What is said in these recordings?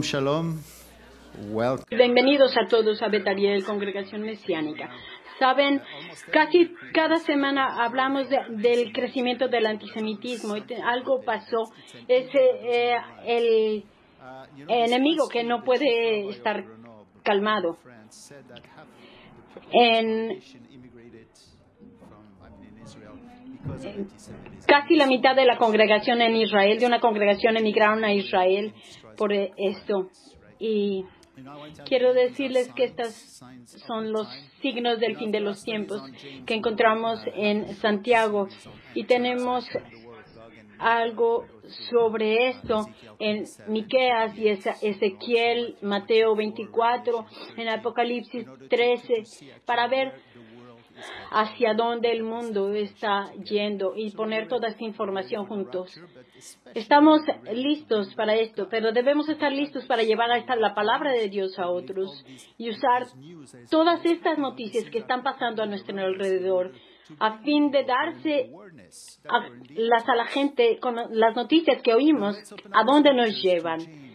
Shalom, shalom. Welcome. Bienvenidos a todos a Betariel, Congregación Mesiánica. Saben, casi cada semana hablamos del crecimiento del antisemitismo. Algo pasó. Es el enemigo que no puede estar calmado. Casi la mitad de la congregación en Israel, de una congregación, emigraron a Israel por esto. Y quiero decirles que estos son los signos del fin de los tiempos que encontramos en Santiago. Y tenemos algo sobre esto en Miqueas y Ezequiel, Mateo 24, en Apocalipsis 13, para ver hacia dónde el mundo está yendo y poner toda esta información juntos. Estamos listos para esto, pero debemos estar listos para llevar la palabra de Dios a otros y usar todas estas noticias que están pasando a nuestro alrededor a fin de darse a la gente con las noticias que oímos, a dónde nos llevan.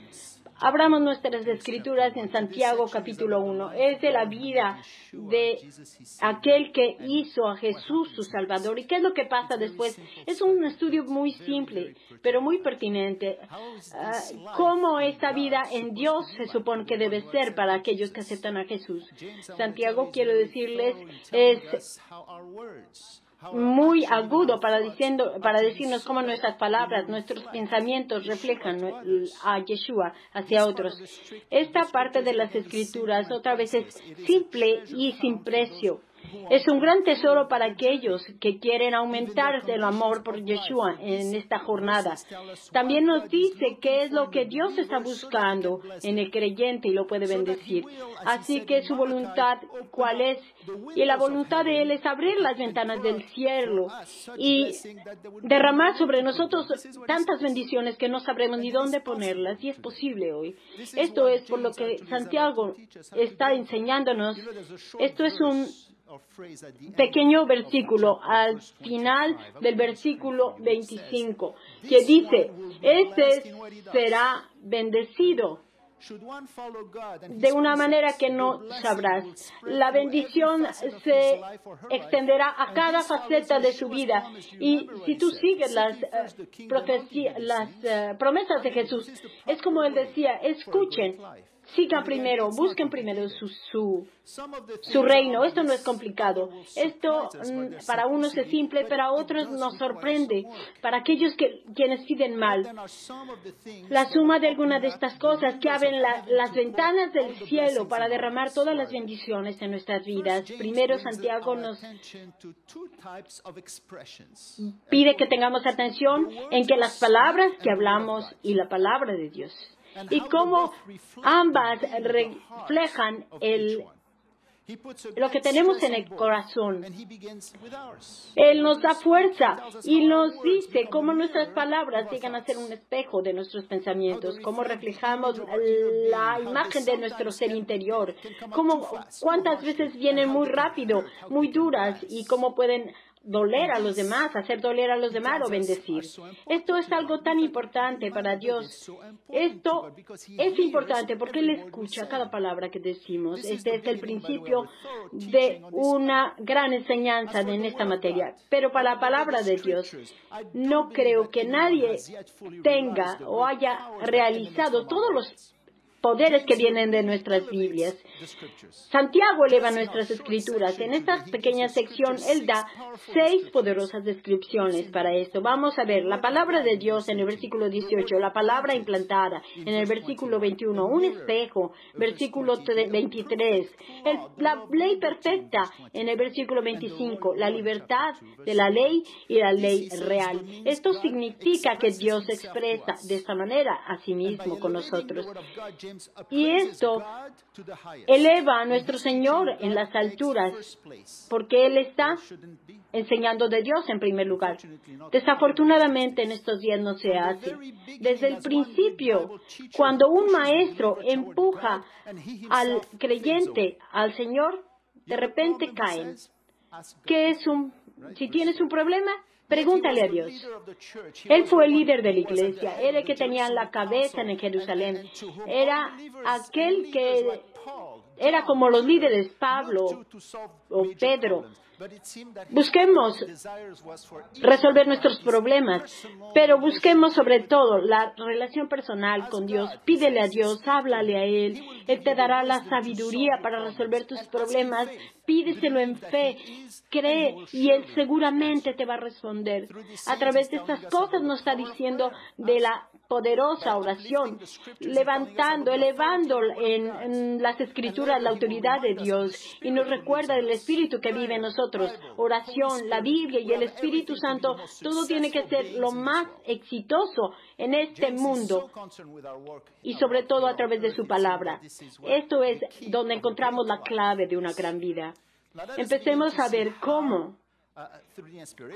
Abramos nuestras escrituras en Santiago capítulo 1. Es de la vida de aquel que hizo a Jesús su Salvador. ¿Y qué es lo que pasa después? Es un estudio muy simple, pero muy pertinente. ¿Cómo esta vida en Dios se supone que debe ser para aquellos que aceptan a Jesús? Santiago, quiero decirles, es muy agudo para decirnos cómo nuestras palabras, nuestros pensamientos reflejan a Yeshua hacia otros. Esta parte de las Escrituras otra vez es simple y sin precio. Es un gran tesoro para aquellos que quieren aumentar el amor por Yeshua en esta jornada. También nos dice qué es lo que Dios está buscando en el creyente y lo puede bendecir. Así que su voluntad, ¿cuál es? Y la voluntad de Él es abrir las ventanas del cielo y derramar sobre nosotros tantas bendiciones que no sabremos ni dónde ponerlas, y es posible hoy. Esto es por lo que Santiago está enseñándonos. Esto es un pequeño versículo al final del versículo 25 que dice: este será bendecido de una manera que no sabrás. La bendición se extenderá a cada faceta de su vida. Y si tú sigues las promesas de Jesús, es como Él decía: escuchen, sigan primero, busquen primero su reino. Esto no es complicado. Esto para unos es simple, pero a otros nos sorprende. Para aquellos quienes piden mal, la suma de algunas de estas cosas que abren las ventanas del cielo para derramar todas las bendiciones en nuestras vidas. Primero, Santiago nos pide que tengamos atención en que las palabras que hablamos y la palabra de Dios, y cómo ambas reflejan lo que tenemos en el corazón. Él nos da fuerza y nos dice cómo nuestras palabras llegan a ser un espejo de nuestros pensamientos, cómo reflejamos la imagen de nuestro ser interior, cuántas veces vienen muy rápido, muy duras, y cómo pueden doler a los demás, hacer doler a los demás o bendecir. Esto es algo tan importante para Dios. Esto es importante porque Él escucha cada palabra que decimos. Este es el principio de una gran enseñanza en esta materia. Pero para la palabra de Dios, no creo que nadie tenga o haya realizado todos los poderes que vienen de nuestras Biblias. Santiago eleva nuestras escrituras. En esta pequeña sección, él da 6 poderosas descripciones para esto. Vamos a ver la palabra de Dios en el versículo 18, la palabra implantada en el versículo 21, un espejo, versículo 23, la ley perfecta en el versículo 25, la libertad de la ley y la ley real. Esto significa que Dios se expresa de esta manera a sí mismo con nosotros. Y esto eleva a nuestro Señor en las alturas, porque Él está enseñando de Dios en primer lugar. Desafortunadamente en estos días no se hace. Desde el principio, cuando un maestro empuja al creyente al Señor, de repente caen. Si tienes un problema, Pregúntale a Dios. Él fue el líder de la iglesia, era el que tenía la cabeza en Jerusalén, era aquel que era como los líderes, Pablo o Pedro. Busquemos resolver nuestros problemas, pero busquemos sobre todo la relación personal con Dios. Pídele a Dios, háblale a Él. Él te dará la sabiduría para resolver tus problemas. Pídeselo en fe, cree y Él seguramente te va a responder. A través de estas cosas nos está diciendo de la poderosa oración, elevando en las Escrituras la autoridad de Dios y nos recuerda del Espíritu que vive en nosotros. Oración, la Biblia y el Espíritu Santo, todo tiene que ser lo más exitoso en este mundo y sobre todo a través de su palabra. Esto es donde encontramos la clave de una gran vida. Empecemos a ver cómo.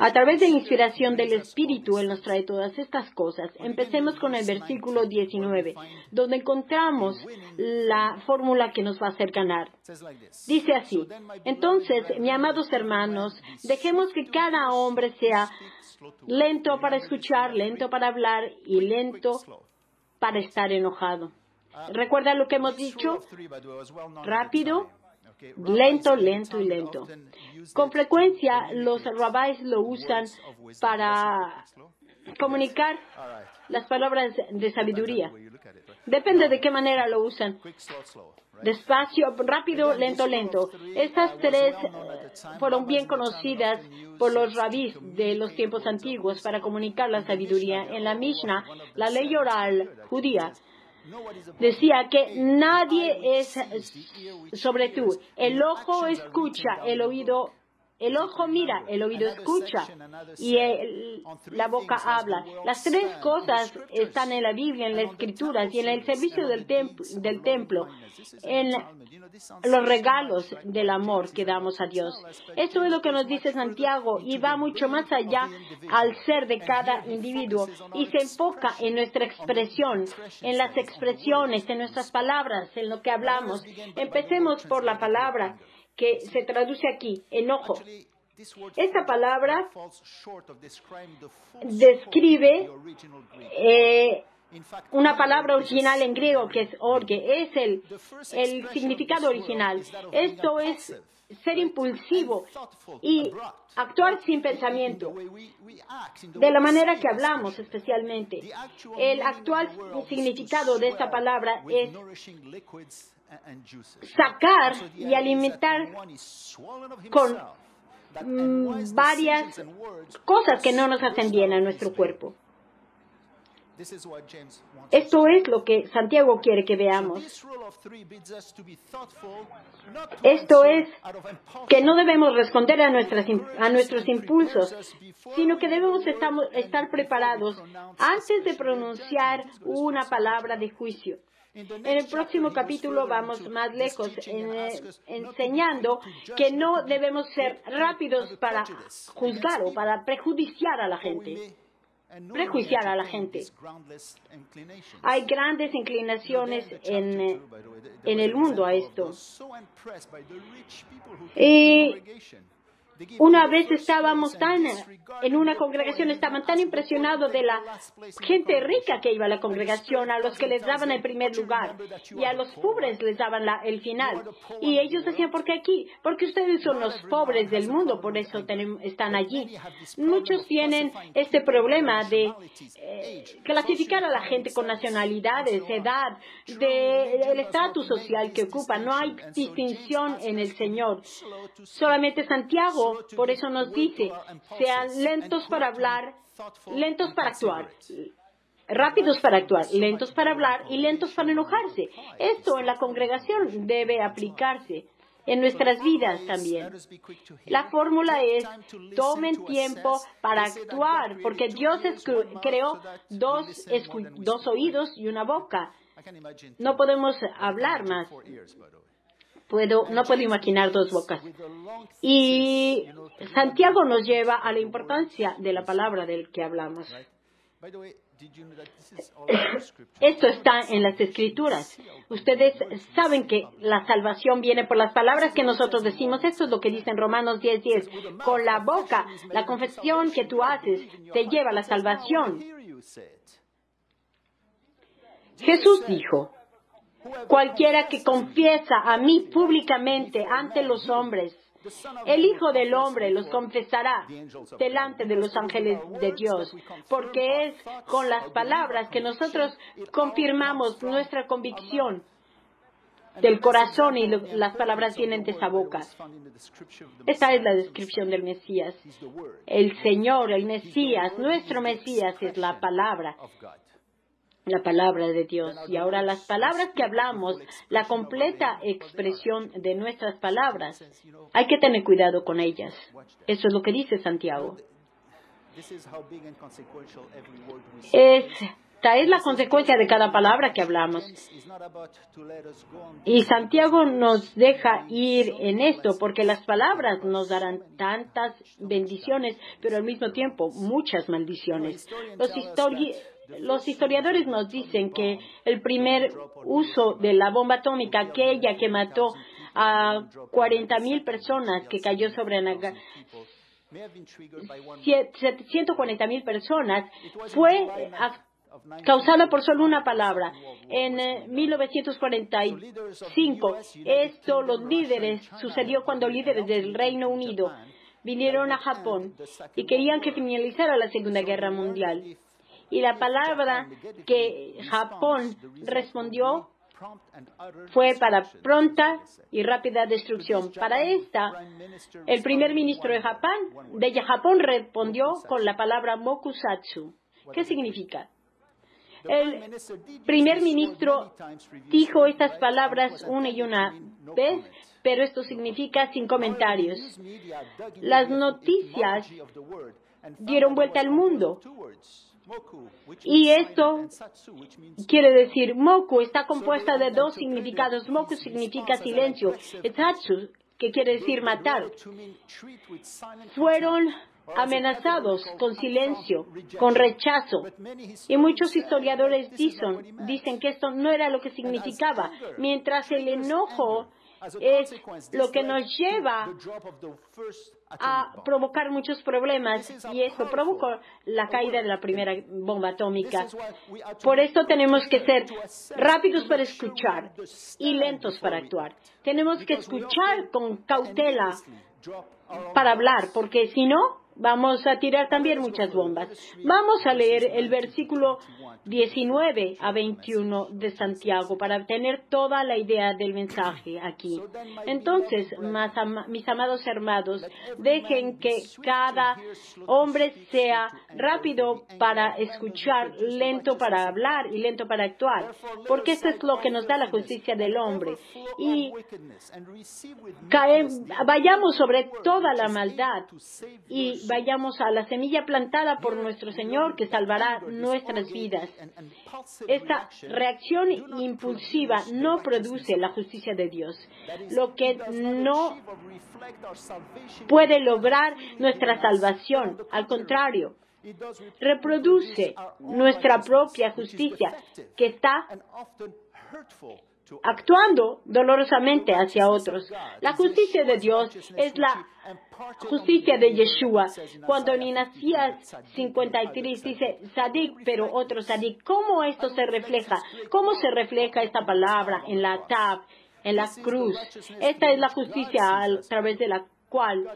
A través de la inspiración del Espíritu, Él nos trae todas estas cosas. Empecemos con el versículo 19, donde encontramos la fórmula que nos va a hacer ganar. Dice así: entonces, mis amados hermanos, dejemos que cada hombre sea lento para escuchar, lento para hablar y lento para estar enojado. ¿Recuerda lo que hemos dicho? Rápido, lento, lento y lento. Con frecuencia, los rabíes lo usan para comunicar las palabras de sabiduría. Depende de qué manera lo usan. Despacio, rápido, lento, lento. Estas tres fueron bien conocidas por los rabíes de los tiempos antiguos para comunicar la sabiduría. En la Mishnah, la ley oral judía, decía que nadie es sobre tú. El ojo escucha, el oído mira, el oído escucha y la boca habla. Las tres cosas están en la Biblia, en las Escrituras y en el servicio del templo, en los regalos del amor que damos a Dios. Esto es lo que nos dice Santiago y va mucho más allá al ser de cada individuo y se enfoca en nuestra expresión, en las expresiones, en nuestras palabras, en lo que hablamos. Empecemos por la palabra que se traduce aquí, enojo. Esta palabra describe una palabra original en griego que es orge, es el significado original. Esto es ser impulsivo y actuar sin pensamiento, de la manera que hablamos especialmente. El actual significado de esta palabra es sacar y alimentar con varias cosas que no nos hacen bien a nuestro cuerpo. Esto es lo que Santiago quiere que veamos. Esto es que no debemos responder a nuestros impulsos, sino que debemos estar preparados antes de pronunciar una palabra de juicio. En el próximo capítulo vamos más lejos, enseñando que no debemos ser rápidos para juzgar o para prejuiciar a la gente. Hay grandes inclinaciones en el mundo a esto. Una vez estábamos en una congregación, estaban tan impresionados de la gente rica que iba a la congregación, a los que les daban el primer lugar y a los pobres les daban el final. Y ellos decían, ¿por qué aquí? Porque ustedes son los pobres del mundo, por eso están allí. Muchos tienen este problema de clasificar a la gente con nacionalidades, edad, del estatus social que ocupan. No hay distinción en el Señor. Solamente Santiago, por eso nos dice, sean lentos para hablar, lentos para actuar, rápidos para actuar, lentos para hablar y lentos para enojarse. Esto en la congregación debe aplicarse en nuestras vidas también. La fórmula es, tomen tiempo para actuar, porque Dios creó dos oídos y una boca. No podemos hablar más. No puedo imaginar dos bocas. Y Santiago nos lleva a la importancia de la palabra del que hablamos. Esto está en las Escrituras. Ustedes saben que la salvación viene por las palabras que nosotros decimos. Esto es lo que dice en Romanos 10:10. Con la boca, la confesión que tú haces te lleva a la salvación. Jesús dijo, cualquiera que confiesa a mí públicamente ante los hombres, el Hijo del Hombre los confesará delante de los ángeles de Dios, porque es con las palabras que nosotros confirmamos nuestra convicción del corazón y las palabras vienen de esa boca. Esta es la descripción del Mesías. El Señor, el Mesías, nuestro Mesías es la palabra de Dios. Y ahora las palabras que hablamos, la completa expresión de nuestras palabras, hay que tener cuidado con ellas. Eso es lo que dice Santiago. Esta es la consecuencia de cada palabra que hablamos. Y Santiago nos deja ir en esto porque las palabras nos darán tantas bendiciones, pero al mismo tiempo muchas maldiciones. Los historiadores nos dicen que el primer uso de la bomba atómica, aquella que mató a 40,000 personas, que cayó sobre 140,000 personas, fue causada por solo una palabra. En 1945, sucedió cuando líderes del Reino Unido vinieron a Japón y querían que finalizara la Segunda Guerra Mundial. Y la palabra que Japón respondió fue para pronta y rápida destrucción. Para esta, el primer ministro de Japón respondió con la palabra mokusatsu. ¿Qué significa? El primer ministro dijo estas palabras una y una vez, pero esto significa sin comentarios. Las noticias dieron vuelta al mundo. Y esto quiere decir, moku está compuesta de dos significados. Moku significa silencio. Satsu, que quiere decir matar. Fueron amenazados con silencio, con rechazo. Y muchos historiadores dicen que esto no era lo que significaba. Mientras el enojo es lo que nos lleva a provocar muchos problemas, y esto provocó la caída de la primera bomba atómica. Por esto tenemos que ser rápidos para escuchar y lentos para actuar. Tenemos que escuchar con cautela para hablar, porque si no, vamos a tirar también muchas bombas. Vamos a leer el versículo 19 a 21 de Santiago para tener toda la idea del mensaje aquí. Entonces, mis amados hermanos, dejen que cada hombre sea rápido para escuchar, lento para hablar y lento para actuar, porque esto es lo que nos da la justicia del hombre. Y vayamos sobre toda la maldad y vayamos a la semilla plantada por nuestro Señor que salvará nuestras vidas. Esta reacción impulsiva no produce la justicia de Dios, lo que no puede lograr nuestra salvación. Al contrario, reproduce nuestra propia justicia que está actuando dolorosamente hacia otros. La justicia de Dios es la justicia de Yeshua. Cuando en Isaías 53 dice Sadik, pero otro Sadik, ¿cómo esto se refleja? ¿Cómo se refleja esta palabra en la tab, en la cruz? Esta es la justicia a través de la cual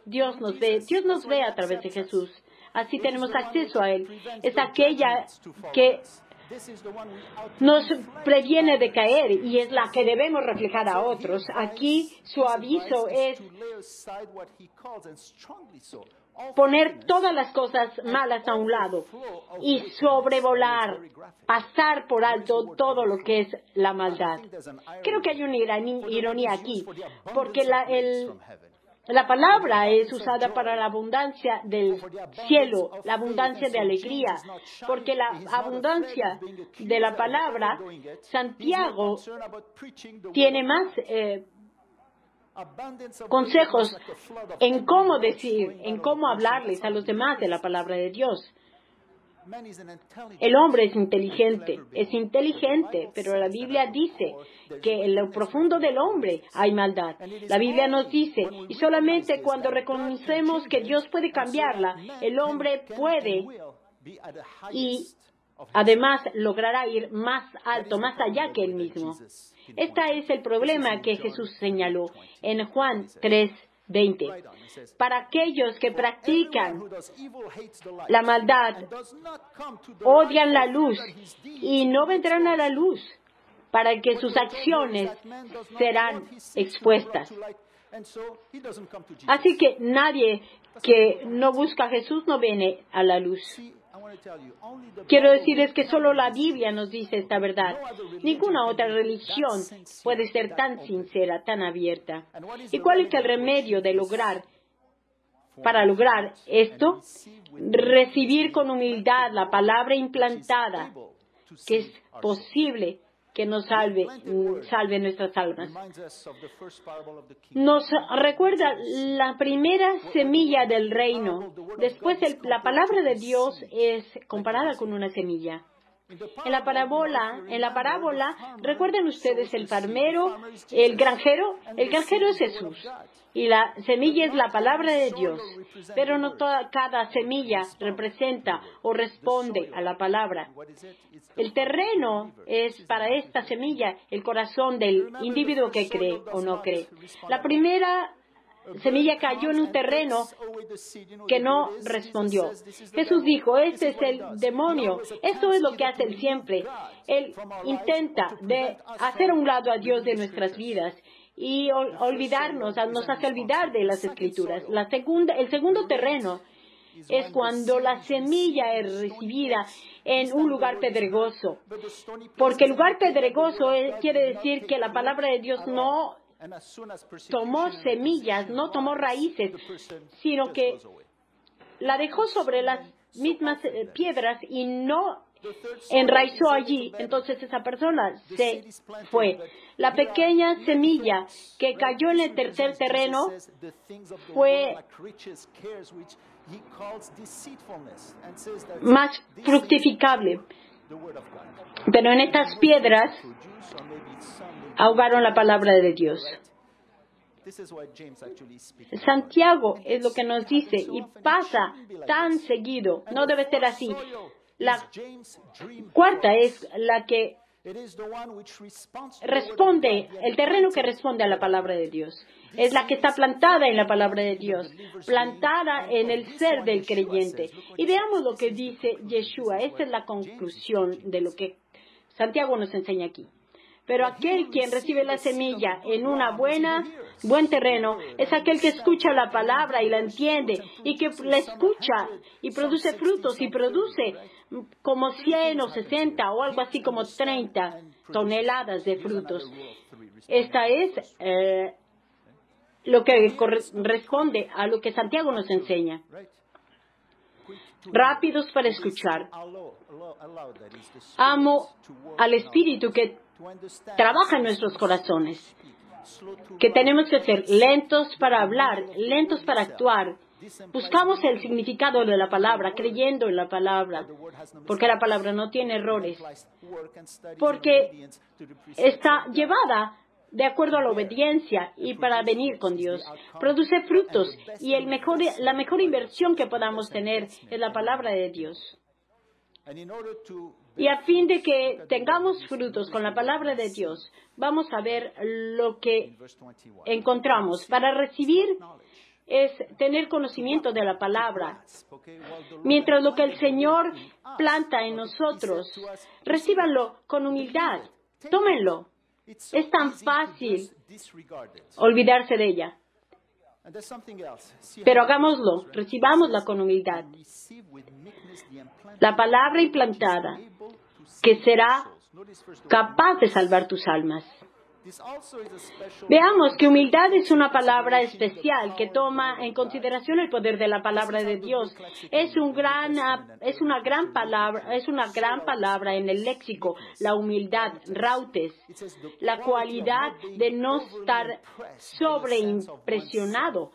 Dios nos ve. Dios nos ve a través de Jesús. Así tenemos acceso a Él. Es aquella que nos previene de caer y es la que debemos reflejar a otros. Aquí su aviso es poner todas las cosas malas a un lado y sobrevolar, pasar por alto todo lo que es la maldad. Creo que hay una ironía aquí, porque la palabra es usada para la abundancia del cielo, la abundancia de alegría, porque la abundancia de la palabra, Santiago tiene más consejos en cómo decir, en cómo hablarles a los demás de la palabra de Dios. El hombre es inteligente, pero la Biblia dice que en lo profundo del hombre hay maldad. La Biblia nos dice, y solamente cuando reconocemos que Dios puede cambiarla, el hombre puede y además logrará ir más alto, más allá que él mismo. Este es el problema que Jesús señaló en Juan 3:20. Para aquellos que practican la maldad, odian la luz y no vendrán a la luz para que sus acciones serán expuestas. Así que nadie que no busca a Jesús no viene a la luz. Quiero decirles que solo la Biblia nos dice esta verdad. Ninguna otra religión puede ser tan sincera, tan abierta. ¿Y cuál es el remedio para lograr esto? Recibir con humildad la palabra implantada, que es posible que nos salve nuestras almas. Nos recuerda la primera semilla del reino. Después la palabra de Dios es comparada con una semilla. En la parábola, ¿recuerdan ustedes el farmero, el granjero? El granjero es Jesús. Y la semilla es la palabra de Dios. Pero no cada semilla representa o responde a la palabra. El terreno es para esta semilla el corazón del individuo que cree o no cree. La primera semilla cayó en un terreno que no respondió. Jesús dijo, este es el demonio. Eso es lo que hace él siempre. Él intenta hacer a un lado a Dios de nuestras vidas y nos hace olvidar de las Escrituras. El segundo terreno es cuando la semilla es recibida en un lugar pedregoso. Porque el lugar pedregoso quiere decir que la palabra de Dios no tomó semillas, no tomó raíces, sino que la dejó sobre las mismas piedras y no enraizó allí. Entonces esa persona se fue. La pequeña semilla que cayó en el tercer terreno fue más fructificable. Pero en estas piedras ahogaron la palabra de Dios. Santiago es lo que nos dice y pasa tan seguido. No debe ser así. La cuarta es la que responde, el terreno que responde a la palabra de Dios. Es la que está plantada en la palabra de Dios, plantada en el ser del creyente. Y veamos lo que dice Yeshua. Esta es la conclusión de lo que Santiago nos enseña aquí. Pero aquel quien recibe la semilla en buen terreno es aquel que escucha la palabra y la entiende y que la escucha y produce frutos y produce como 100 o 60 o algo así como 30 toneladas de frutos. Esta es lo que corresponde a lo que Santiago nos enseña. Rápidos para escuchar. Amo al Espíritu que trabaja en nuestros corazones, que tenemos que ser lentos para hablar, lentos para actuar. Buscamos el significado de la palabra, creyendo en la palabra, porque la palabra no tiene errores, porque está llevada de acuerdo a la obediencia y para venir con Dios. Produce frutos y la mejor inversión que podamos tener es la palabra de Dios. Y a fin de que tengamos frutos con la palabra de Dios, vamos a ver lo que encontramos. Para recibir es tener conocimiento de la palabra. Mientras lo que el Señor planta en nosotros, recíbanlo con humildad. Tómenlo. Es tan fácil olvidarse de ella. Pero hagámoslo, recibámosla con humildad. La palabra implantada que será capaz de salvar tus almas. Veamos que humildad es una palabra especial que toma en consideración el poder de la palabra de Dios. Es una gran palabra en el léxico, la humildad, rautes, la cualidad de no estar sobreimpresionado,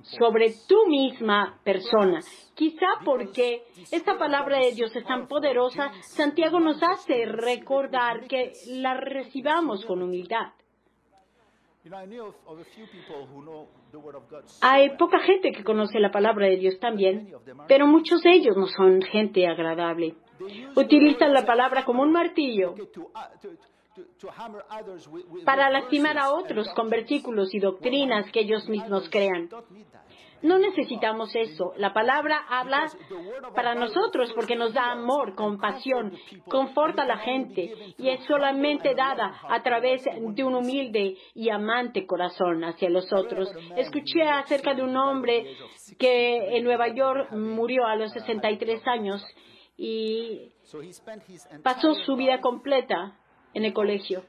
sobre tu misma persona. Quizá porque esta palabra de Dios es tan poderosa, Santiago nos hace recordar que la recibamos con humildad. Hay poca gente que conoce la palabra de Dios también, pero muchos de ellos no son gente agradable. Utilizan la palabra como un martillo para lastimar a otros con versículos y doctrinas que ellos mismos crean. No necesitamos eso. La palabra habla para nosotros porque nos da amor, compasión, conforta a la gente y es solamente dada a través de un humilde y amante corazón hacia los otros. Escuché acerca de un hombre que en Nueva York murió a los 63 años y pasó su vida completa en el colegio.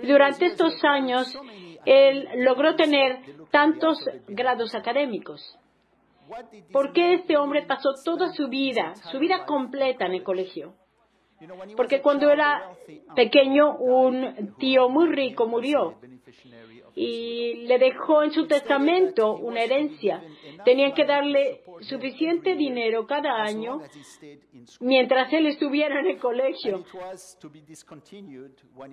Durante estos años, él logró tener tantos grados académicos. ¿Por qué este hombre pasó toda su vida completa en el colegio? Porque cuando era pequeño, un tío muy rico murió y le dejó en su testamento una herencia. Tenían que darle suficiente dinero cada año mientras él estuviera en el colegio.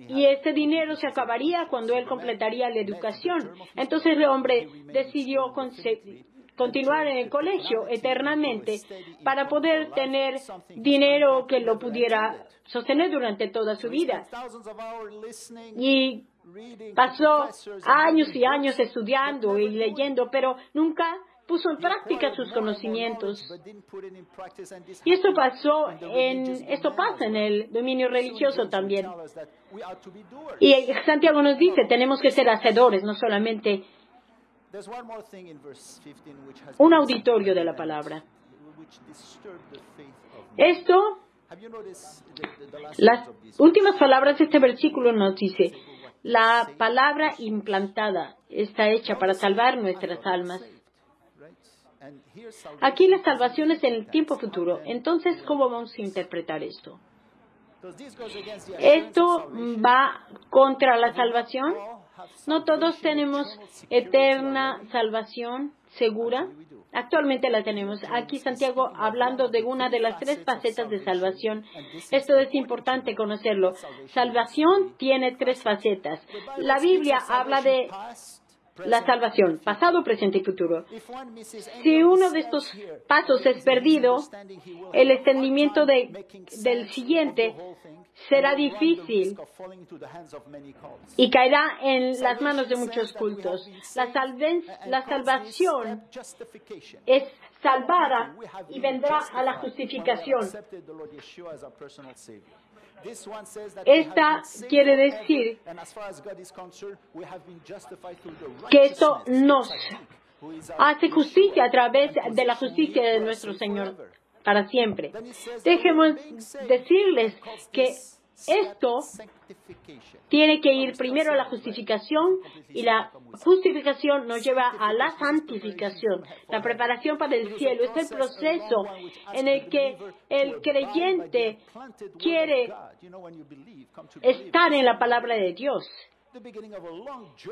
Y ese dinero se acabaría cuando él completaría la educación. Entonces el hombre decidió continuar en el colegio eternamente para poder tener dinero que lo pudiera sostener durante toda su vida. Y pasó años y años estudiando y leyendo, pero nunca puso en práctica sus conocimientos. Y esto pasa en el dominio religioso también. Y Santiago nos dice, tenemos que ser hacedores, no solamente un auditorio de la palabra. Las últimas palabras de este versículo nos dice, la palabra implantada está hecha para salvar nuestras almas. Aquí la salvación es en el tiempo futuro. Entonces, ¿cómo vamos a interpretar esto? ¿Esto va contra la salvación? ¿No todos tenemos eterna salvación segura? Actualmente la tenemos. Aquí Santiago hablando de una de las 3 facetas de salvación. Esto es importante conocerlo. Salvación tiene 3 facetas. La Biblia habla de la salvación, pasado, presente y futuro. Si uno de estos pasos es perdido, el entendimiento del siguiente será difícil y caerá en las manos de muchos cultos. La salvación es salvada y vendrá a la justificación. Esta quiere decir que esto nos hace justicia a través de la justicia de nuestro Señor para siempre. Déjenme decirles que esto tiene que ir primero a la justificación y la justificación nos lleva a la santificación, la preparación para el cielo. Es el proceso en el que el creyente quiere estar en la palabra de Dios.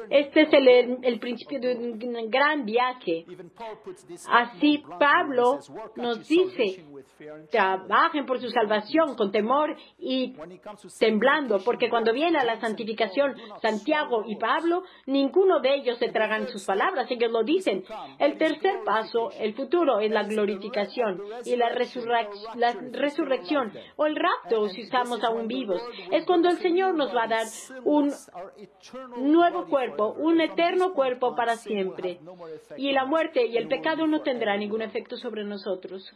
Este es el principio de un gran viaje. Así Pablo nos dice, trabajen por su salvación con temor y temblando, porque cuando viene a la santificación, Santiago y Pablo, ninguno de ellos se tragan sus palabras, ellos lo dicen. El tercer paso, el futuro, es la glorificación y la resurrección o el rapto, si estamos aún vivos. Es cuando el Señor nos va a dar un nuevo cuerpo, un eterno cuerpo para siempre. Y la muerte y el pecado no tendrán ningún efecto sobre nosotros.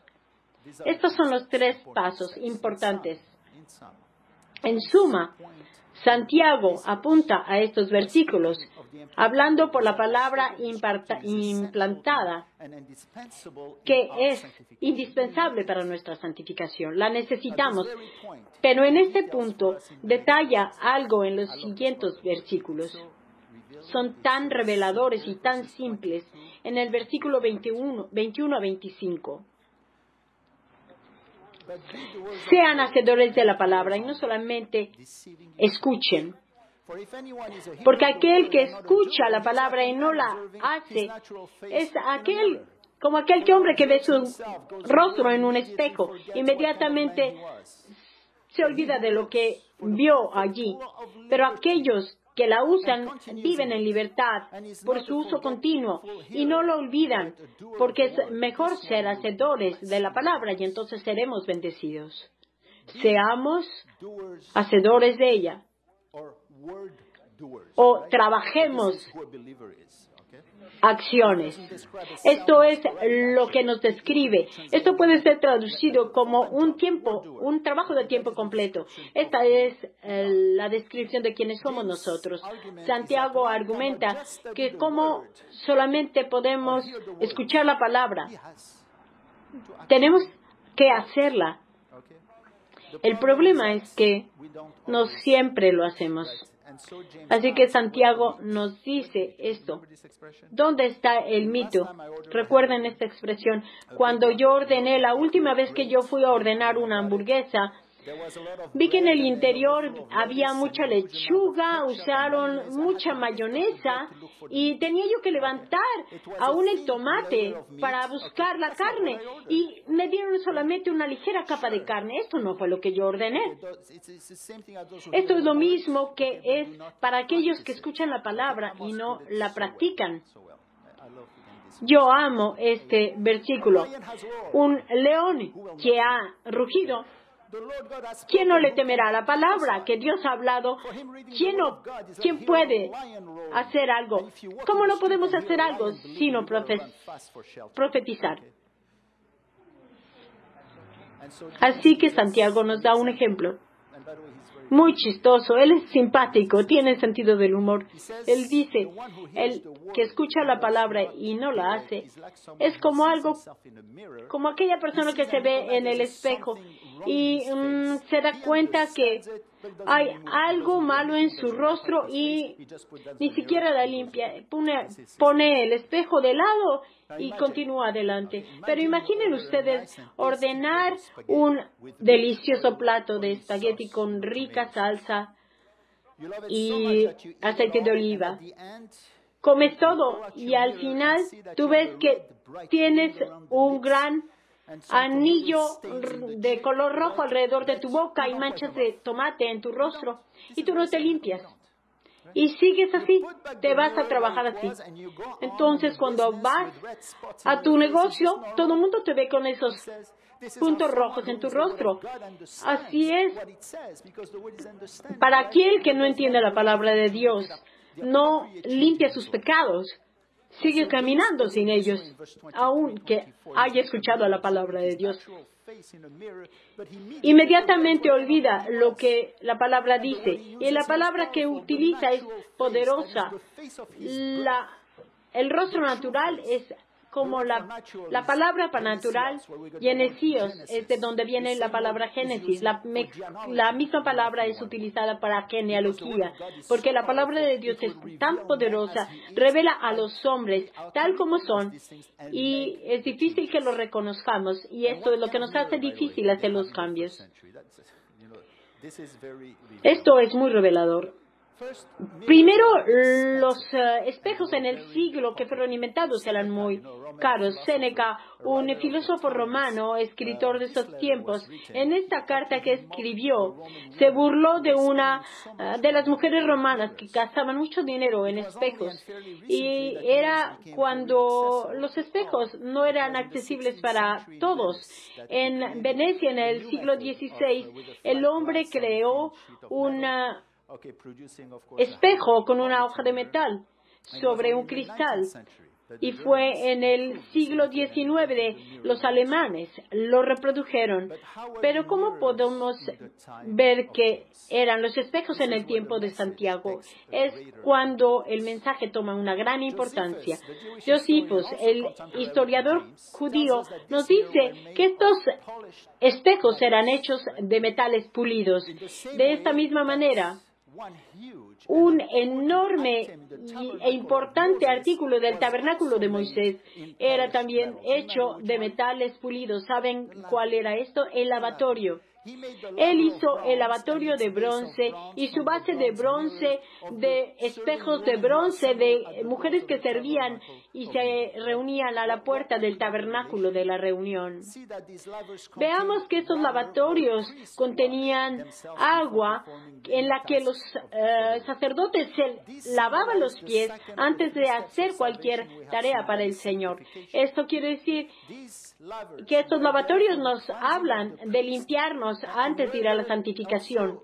Estos son los 3 pasos importantes. En suma, Santiago apunta a estos versículos, hablando por la palabra implantada, que es indispensable para nuestra santificación. La necesitamos, pero en este punto detalla algo en los siguientes versículos. Son tan reveladores y tan simples. En el versículo 21 a 25. Sean hacedores de la palabra y no solamente escuchen. Porque aquel que escucha la palabra y no la hace es como aquel hombre que ve su rostro en un espejo. Inmediatamente se olvida de lo que vio allí. Pero aquellos que la usan viven en libertad por su uso continuo y no lo olvidan, porque es mejor ser hacedores de la palabra y entonces seremos bendecidos. Seamos hacedores de ella o trabajemos acciones. Esto es lo que nos describe. Esto puede ser traducido como un trabajo de tiempo completo. Esta es la descripción de quiénes somos nosotros. Santiago argumenta que como solamente podemos escuchar la palabra, tenemos que hacerla. El problema es que no siempre lo hacemos. Así que Santiago nos dice esto. ¿Dónde está el mito? Recuerden esta expresión. Cuando yo ordené, la última vez que yo fui a ordenar una hamburguesa, vi que en el interior había mucha lechuga, usaron mucha mayonesa y tenía yo que levantar aún el tomate para buscar la carne y me dieron solamente una ligera capa de carne. Esto no fue lo que yo ordené. Esto es lo mismo que es para aquellos que escuchan la palabra y no la practican. Yo amo este versículo. Un león que ha rugido, ¿quién no le temerá la palabra que Dios ha hablado? ¿Quién puede hacer algo? ¿Cómo no podemos hacer algo sino profetizar? Así que Santiago nos da un ejemplo muy chistoso. Él es simpático, tiene sentido del humor. Él dice, el que escucha la palabra y no la hace, es como aquella persona que se ve en el espejo y se da cuenta que hay algo malo en su rostro y ni siquiera la limpia. Pone el espejo de lado y continúa adelante. Pero imaginen ustedes ordenar un delicioso plato de espagueti con rica salsa y aceite de oliva. Comes todo y al final tú ves que tienes un gran anillo de color rojo alrededor de tu boca y manchas de tomate en tu rostro y tú no te limpias. Y sigues así, te vas a trabajar así. Entonces, cuando vas a tu negocio, todo el mundo te ve con esos puntos rojos en tu rostro. Así es. Para aquel que no entiende la palabra de Dios, no limpia sus pecados, sigue caminando sin ellos, aunque haya escuchado la palabra de Dios. Inmediatamente olvida lo que la palabra dice, y la palabra que utiliza es poderosa. El rostro natural es como la palabra natural, Genesíos, es de donde viene la palabra Génesis. La misma palabra es utilizada para genealogía, porque la palabra de Dios es tan poderosa, revela a los hombres tal como son, y es difícil que lo reconozcamos, y esto es lo que nos hace difícil hacer los cambios. Esto es muy revelador. Primero, los espejos en el siglo que fueron inventados eran muy caros. Séneca, un filósofo romano, escritor de esos tiempos, en esta carta que escribió, se burló de las mujeres romanas que gastaban mucho dinero en espejos. Y era cuando los espejos no eran accesibles para todos. En Venecia, en el siglo XVI, el hombre creó un espejo con una hoja de metal sobre un cristal. Y fue en el siglo XIX de los alemanes, lo reprodujeron. Pero ¿cómo podemos ver que eran los espejos en el tiempo de Santiago? Es cuando el mensaje toma una gran importancia. Josefus, el historiador judío, nos dice que estos espejos eran hechos de metales pulidos. De esta misma manera, un enorme e importante artículo del tabernáculo de Moisés era también hecho de metales pulidos. ¿Saben cuál era esto? El lavatorio. Él hizo el lavatorio de bronce y su base de bronce, de espejos de bronce, de mujeres que servían y se reunían a la puerta del tabernáculo de la reunión. Veamos que estos lavatorios contenían agua en la que los sacerdotes se lavaban los pies antes de hacer cualquier tarea para el Señor. Esto quiere decir que estos lavatorios nos hablan de limpiarnos antes de ir a la santificación.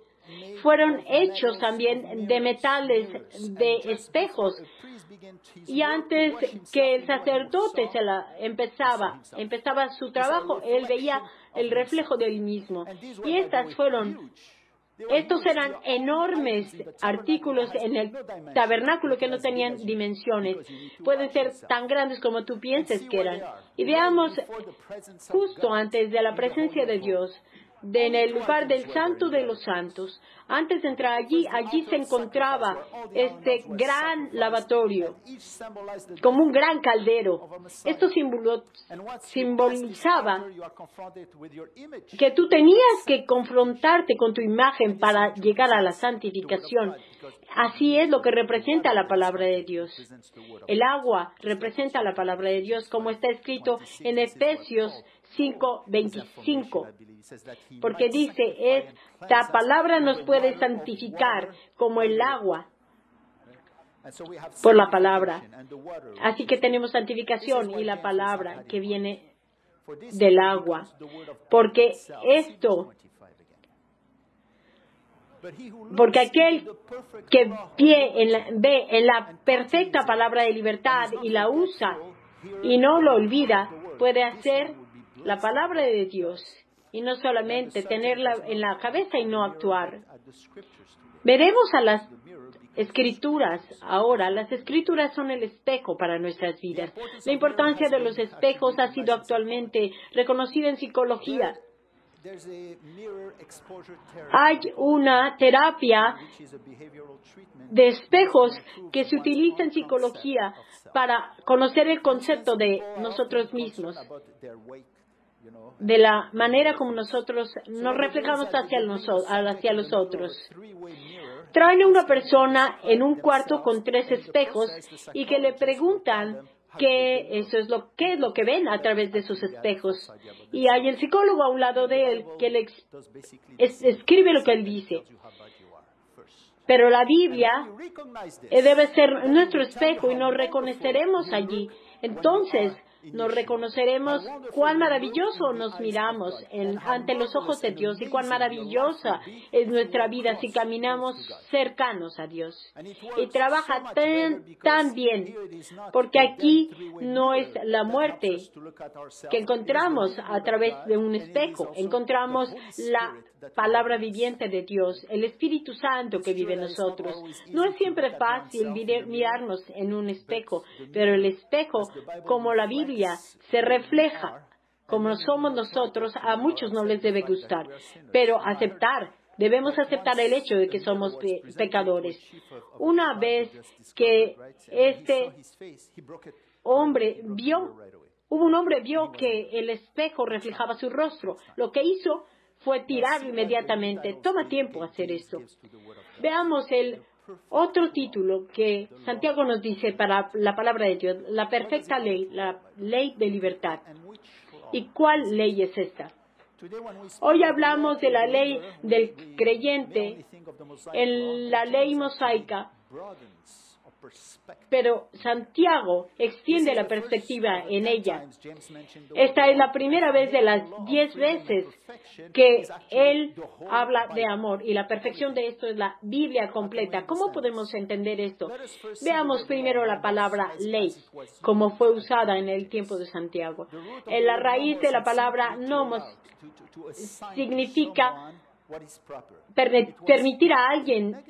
Fueron hechos también de metales, de espejos. Y antes que el sacerdote empezaba su trabajo, él veía el reflejo de él mismo. Y estos eran enormes artículos en el tabernáculo que no tenían dimensiones. Pueden ser tan grandes como tú pienses que eran. Y veamos justo antes de la presencia de Dios, en el lugar del Santo de los Santos. Antes de entrar allí se encontraba este gran lavatorio, como un gran caldero. Esto simbolizaba que tú tenías que confrontarte con tu imagen para llegar a la santificación. Así es lo que representa la palabra de Dios. El agua representa la palabra de Dios, como está escrito en Efesios 5:25, porque dice, esta palabra nos puede santificar como el agua por la palabra. Así que tenemos santificación y la palabra que viene del agua, porque aquel que ve en la perfecta palabra de libertad y la usa y no lo olvida, puede hacer la palabra de Dios y no solamente tenerla en la cabeza y no actuar. Veremos a las Escrituras ahora. Las Escrituras son el espejo para nuestras vidas. La importancia de los espejos ha sido actualmente reconocida en psicología. Hay una terapia de espejos que se utiliza en psicología para conocer el concepto de nosotros mismos, de la manera como nosotros nos reflejamos hacia los otros. Traen a una persona en un cuarto con 3 espejos y que le preguntan qué es lo que ven a través de sus espejos. Y hay el psicólogo a un lado de él que le escribe lo que él dice. Pero la Biblia debe ser nuestro espejo y nos reconoceremos allí. Entonces, nos reconoceremos cuán maravilloso nos miramos ante los ojos de Dios y cuán maravillosa es nuestra vida si caminamos cercanos a Dios. Y trabaja tan bien, porque aquí no es la muerte que encontramos a través de un espejo. Encontramos la palabra viviente de Dios, el Espíritu Santo que vive en nosotros. No es siempre fácil mirarnos en un espejo, pero el espejo, como la Biblia, se refleja como somos nosotros. A muchos no les debe gustar, pero debemos aceptar el hecho de que somos pecadores. Una vez que hubo un hombre vio que el espejo reflejaba su rostro. Lo que hizo fue tirarlo inmediatamente. Toma tiempo hacer esto. Veamos el otro título que Santiago nos dice para la palabra de Dios, la perfecta ley, la ley de libertad. ¿Y cuál ley es esta? Hoy hablamos de la ley del creyente, en la ley mosaica, pero Santiago extiende la perspectiva en ella. Esta es la primera vez de las 10 veces que él habla de amor, y la perfección de esto es la Biblia completa. ¿Cómo podemos entender esto? Veamos primero la palabra ley, como fue usada en el tiempo de Santiago. En la raíz de la palabra nomos significa permitir a alguien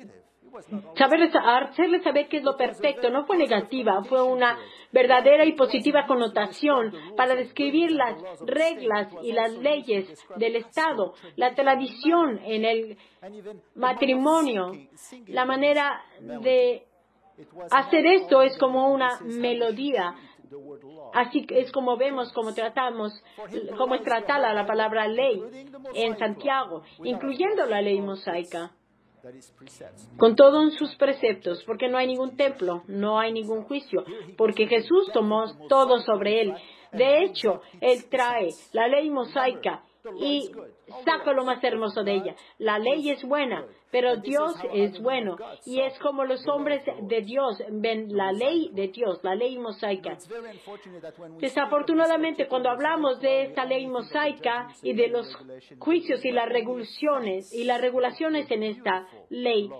hacerle saber qué es lo perfecto. No fue negativa, fue una verdadera y positiva connotación para describir las reglas y las leyes del Estado, la tradición en el matrimonio. La manera de hacer esto es como una melodía Así es como vemos, cómo es tratada la palabra ley en Santiago, incluyendo la ley mosaica, con todos sus preceptos, porque no hay ningún templo, no hay ningún juicio, porque Jesús tomó todo sobre él. De hecho, él trae la ley mosaica y saca lo más hermoso de ella. La ley es buena, pero Dios es bueno. Y es como los hombres de Dios ven la ley de Dios, la ley mosaica. Desafortunadamente, cuando hablamos de esta ley mosaica y de los juicios y las regulaciones en esta ley,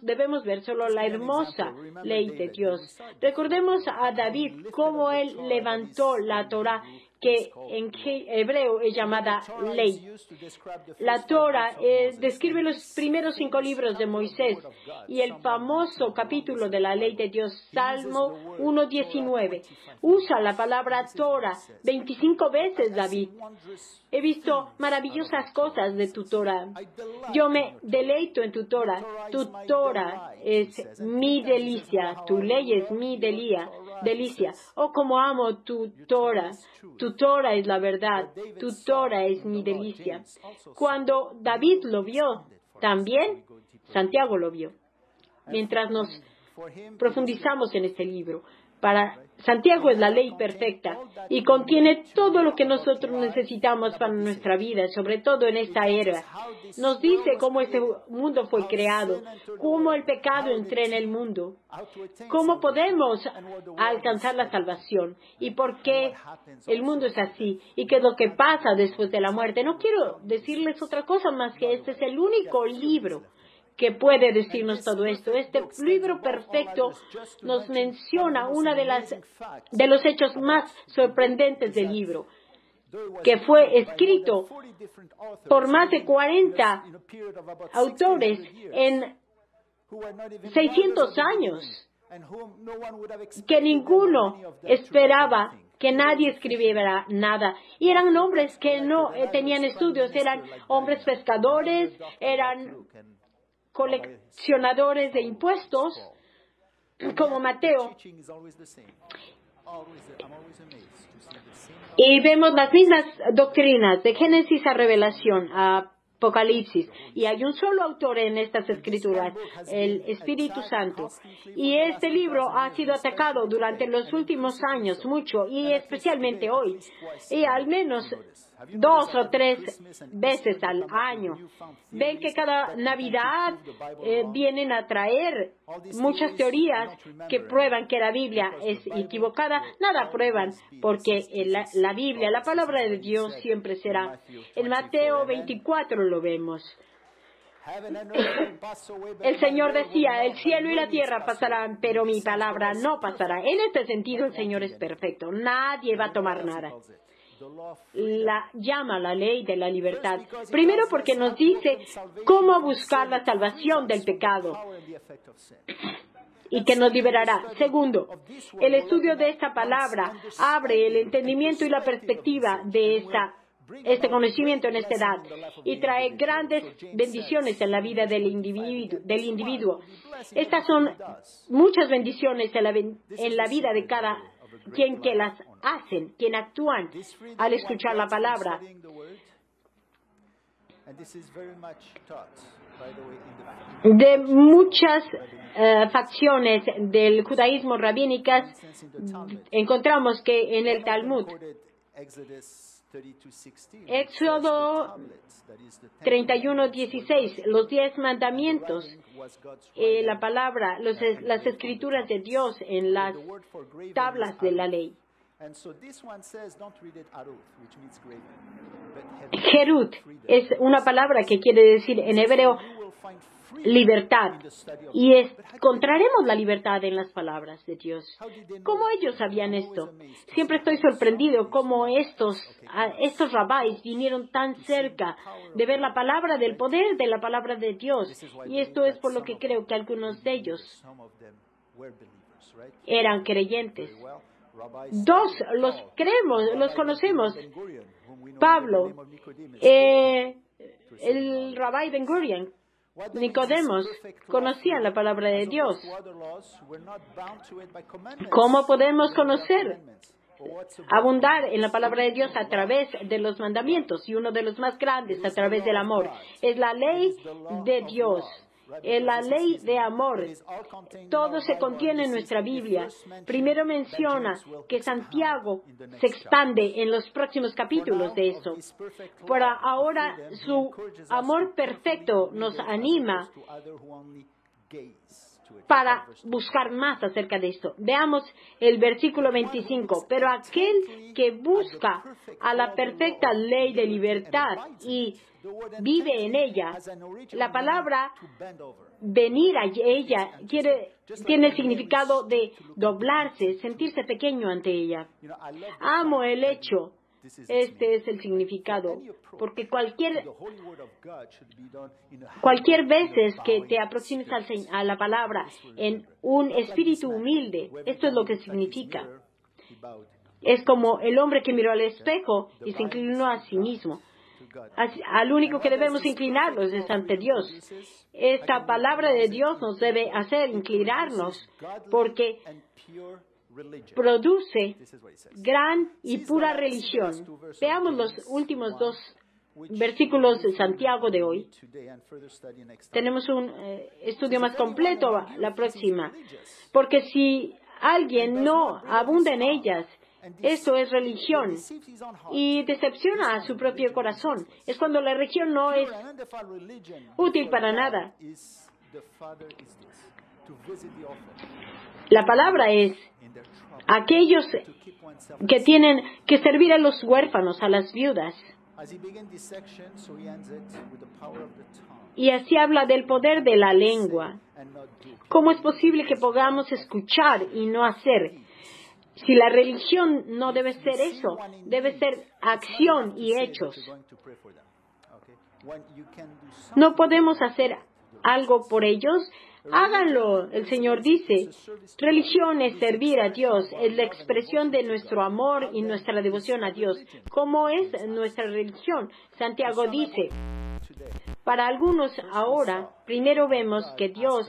debemos ver solo la hermosa ley de Dios. Recordemos a David, cómo él levantó la Torah, que en hebreo es llamada ley. La Torah describe los primeros 5 libros de Moisés y el famoso capítulo de la ley de Dios, Salmo 1:19. Usa la palabra Torah 25 veces, David. He visto maravillosas cosas de tu Torah. Yo me deleito en tu Torah. Tu Torah es mi delicia. Tu ley es mi delicia. Oh, como amo tu Torah. Tu Torah es la verdad. Tu Torah es mi delicia. Cuando David lo vio, también Santiago lo vio. Mientras nos profundizamos en este libro, para Santiago es la ley perfecta y contiene todo lo que nosotros necesitamos para nuestra vida, sobre todo en esta era. Nos dice cómo este mundo fue creado, cómo el pecado entró en el mundo, cómo podemos alcanzar la salvación y por qué el mundo es así y qué es lo que pasa después de la muerte. No quiero decirles otra cosa más que este es el único libro que puede decirnos todo esto. Este libro perfecto nos menciona una de los hechos más sorprendentes del libro, que fue escrito por más de 40 autores en 600 años, que ninguno esperaba que nadie escribiera nada. Y eran hombres que no tenían estudios, eran hombres pescadores, eran coleccionadores de impuestos, como Mateo. Y vemos las mismas doctrinas de Génesis a Revelación, a Apocalipsis. Y hay un solo autor en estas escrituras, el Espíritu Santo. Y este libro ha sido atacado durante los últimos años mucho, y especialmente hoy. Y al menos 2 o 3 veces al año. Ven que cada Navidad vienen a traer muchas teorías que prueban que la Biblia es equivocada. Nada prueban, porque la Biblia, la palabra de Dios siempre será. En Mateo 24 lo vemos. El Señor decía, el cielo y la tierra pasarán, pero mi palabra no pasará. En este sentido, el Señor es perfecto. Nadie va a tomar nada. Llama la ley de la libertad. Primero, porque nos dice cómo buscar la salvación del pecado y que nos liberará. Segundo, el estudio de esta palabra abre el entendimiento y la perspectiva de este conocimiento en esta edad y trae grandes bendiciones en la vida del individuo. Estas son muchas bendiciones en la vida de cada quien que las hacen, quien actúan al escuchar la palabra. De muchas facciones del judaísmo rabínicas encontramos que en el Talmud, Éxodo 31:16, los 10 mandamientos, la palabra, las escrituras de Dios en las tablas de la ley. Gerut es una palabra que quiere decir en hebreo libertad. Y encontraremos la libertad en las palabras de Dios. ¿Cómo ellos sabían esto? Siempre estoy sorprendido cómo estos rabáis vinieron tan cerca de ver la palabra, del poder de la palabra de Dios. Y esto es por lo que creo que algunos de ellos eran creyentes. 2 los creemos, los conocemos. Pablo, el rabí Ben Gurion, Nicodemos conocía la palabra de Dios. ¿Cómo podemos conocer? Abundar en la palabra de Dios a través de los mandamientos, y uno de los más grandes a través del amor. Es la ley de Dios, es la ley de amor. Todo se contiene en nuestra Biblia. Primero menciona que Santiago se expande en los próximos capítulos de eso. Por ahora, su amor perfecto nos anima para buscar más acerca de esto. Veamos el versículo 25. Pero aquel que busca a la perfecta ley de libertad y vive en ella, la palabra venir a ella tiene el significado de doblarse, sentirse pequeño ante ella. Amo el hecho. Este es el significado, porque cualquier veces que te aproximes a la palabra en un espíritu humilde, esto es lo que significa. Es como el hombre que miró al espejo y se inclinó a sí mismo. Al único que debemos inclinarnos es ante Dios. Esta palabra de Dios nos debe hacer inclinarnos, porque produce gran y pura religión. Veamos los últimos dos versículos de Santiago de hoy. Tenemos un estudio más completo la próxima. Porque si alguien no abunda en ellas, esto es religión y decepciona a su propio corazón. Es cuando la religión no es útil para nada. La palabra es aquellos que tienen que servir a los huérfanos, a las viudas. Y así habla del poder de la lengua. ¿Cómo es posible que podamos escuchar y no hacer? Si la religión no debe ser eso, debe ser acción y hechos. ¿No podemos hacer algo por ellos? Háganlo. El Señor dice, religión es servir a Dios, es la expresión de nuestro amor y nuestra devoción a Dios. ¿Cómo es nuestra religión? Santiago dice, para algunos ahora, primero vemos que Dios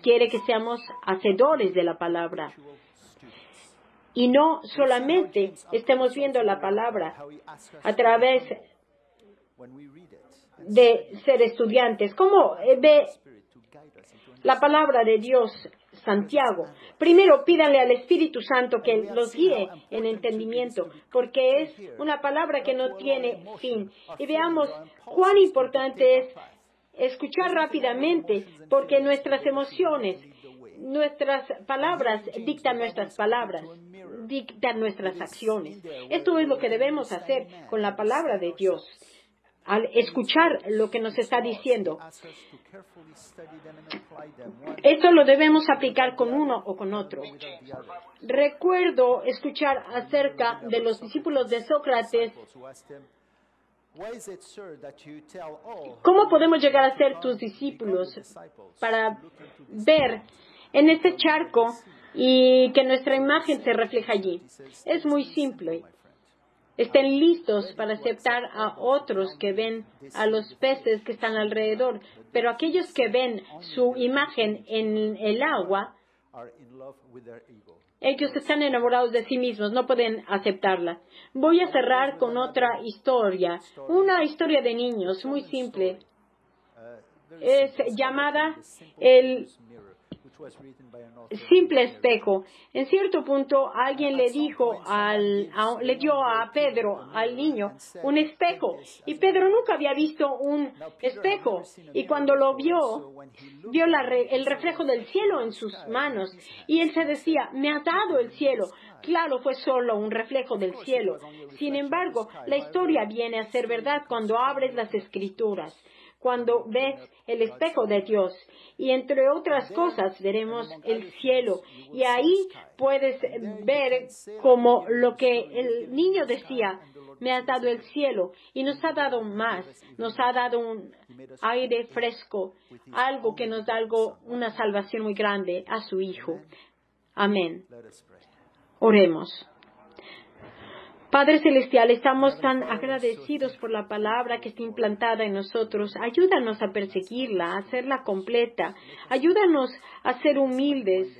quiere que seamos hacedores de la palabra. Y no solamente estemos viendo la palabra a través de ser estudiantes. ¿Cómo ve la palabra de Dios Santiago? Primero, pídanle al Espíritu Santo que los guíe en entendimiento, porque es una palabra que no tiene fin. Y veamos cuán importante es escuchar rápidamente, porque nuestras emociones, nuestras palabras dictan nuestras palabras, dictan nuestras acciones. Esto es lo que debemos hacer con la palabra de Dios, al escuchar lo que nos está diciendo. Esto lo debemos aplicar con uno o con otro. Recuerdo escuchar acerca de los discípulos de Sócrates. ¿Cómo podemos llegar a ser tus discípulos para ver en este charco y que nuestra imagen se refleja allí? Es muy simple. Estén listos para aceptar a otros que ven a los peces que están alrededor, pero aquellos que ven su imagen en el agua, ellos están enamorados de sí mismos, no pueden aceptarla. Voy a cerrar con otra historia, una historia de niños muy simple. Es llamada el simple espejo. En cierto punto, alguien le dio a Pedro, al niño, un espejo. Y Pedro nunca había visto un espejo. Y cuando lo vio el reflejo del cielo en sus manos. Y él se decía, me ha dado el cielo. Claro, fue solo un reflejo del cielo. Sin embargo, la historia viene a ser verdad cuando abres las Escrituras, cuando ves el espejo de Dios. Y entre otras cosas veremos el cielo. Y ahí puedes ver como lo que el niño decía, me ha dado el cielo. Y nos ha dado más. Nos ha dado un aire fresco, algo que nos da una salvación muy grande a su Hijo. Amén. Oremos. Padre Celestial, estamos tan agradecidos por la palabra que está implantada en nosotros. Ayúdanos a perseguirla, a hacerla completa. Ayúdanos a ser humildes,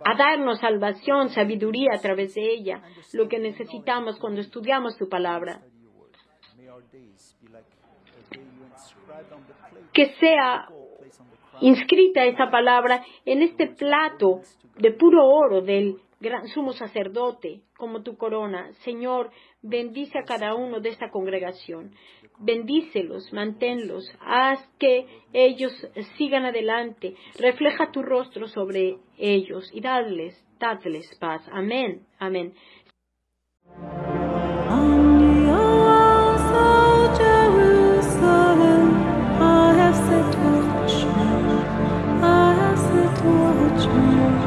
a darnos salvación, sabiduría a través de ella, lo que necesitamos cuando estudiamos tu palabra. Que sea inscrita esa palabra en este plato de puro oro del gran sumo sacerdote, como tu corona. Señor, bendice a cada uno de esta congregación. Bendícelos, manténlos, haz que ellos sigan adelante. Refleja tu rostro sobre ellos y dadles paz. Amén. Amén. On the walls of Jerusalem, I have set watchmen.